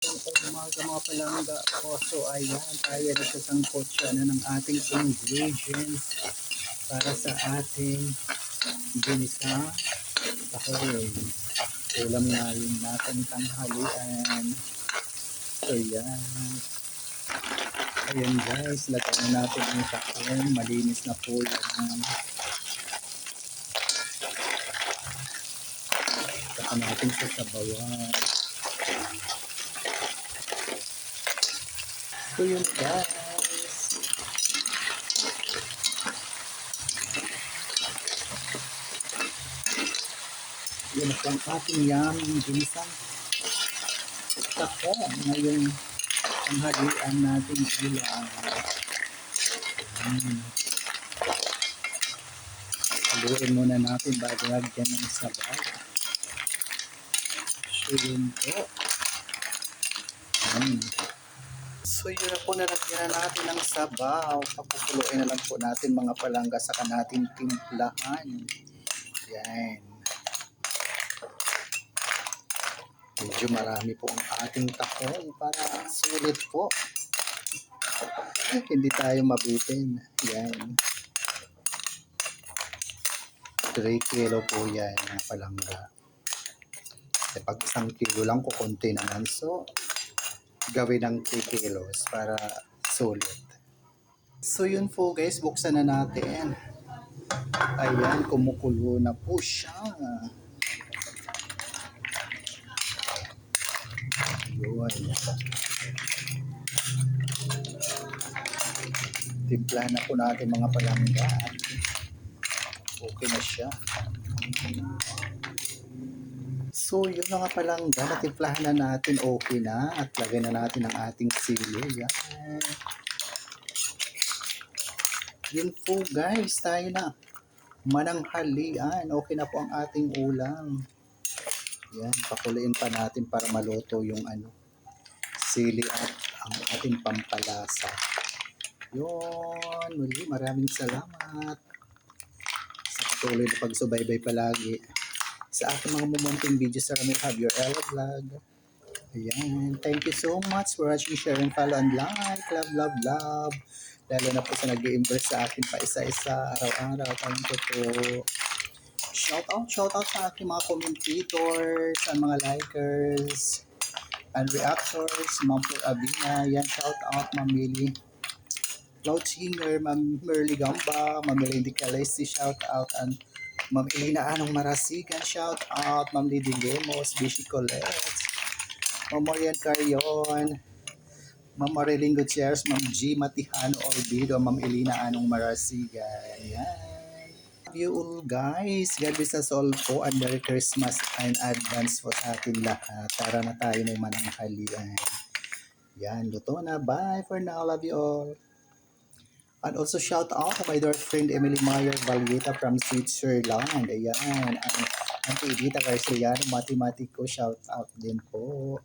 Umaga mga palangga ko. So ayan, tayo nagsasangkot siya na ng ating ingredients para sa ating ginisa tahoy. Ulam na rin natin tanghalian. So yan. Ayan guys, lagyan na natin ang tahoy. Malinis na po yan. Saka natin sa sabawan. So yun guys. Yun po ang ating yummy ginisang tako ngayong tanghalian natin ulam. Haluin muna natin bago lagyan ng sabaw. So yun po. So yun na po, nalagyan na natin ng sabaw. Papukuluin na lang po natin mga palangga, saka natin timplahan. Yan. Medyo marami po ang ating tahong para sulit po. Hindi tayo mabitin. Yan. 3 kilo po yan mga palangga. E pag 1 kilo lang, kukunti naman. So, gawin ng 3 kilos para sulit. So yun po guys, buksan na natin. Ayan, kumukulo na po siya. Yun. Timplahan na po natin mga palangga. Okay na siya. So yun mga palangga, natimplahan na natin, okay na. At lagay na natin ang ating sili. Yan. Yun po guys, tayo na. Mananghalian. Okay na po ang ating ulam. Yan, pakuloyin pa natin para maluto yung sili at ang ating pampalasa. Yun, muli maraming salamat sa patuloy na pagsubaybay palagi sa aking mga mumunting videos sa Ramil Javier Ella Vlog. Ayan, thank you so much for watching, share, and follow, and like. Love, love, love. Lalo na po sa nag-i-impress sa akin pa isa-isa, araw-araw. Thank you po. Shout out sa aking mga commentators, sa mga likers, and reactors, Ma'am Pur Abina. Yan, shout out, Ma'am Mili Cloud Singer, Ma'am Merly Gamba, Ma'am Melindy Calesi, shout out, and Ma'am Elena Anong Marasigan, shout out, Ma'am Lidy Lemos, Bishi Colette, Ma'am Marian Carion, Ma'am Marilyn Gutierrez, Ma'am G. Matihano Olvido, Ma'am Elena Anong Marasigan. Yan. Love you all guys. God bless us all po, and Merry Christmas and advance po sa atin lahat. Tara na tayo may mananghalian. Yan, luto na. Bye for now. Love you all. And also shout out to my dear friend Emily Meyer Valieta from Switzerland. Ayan. Ang Edita Garciano, Matematiko, shout out din po.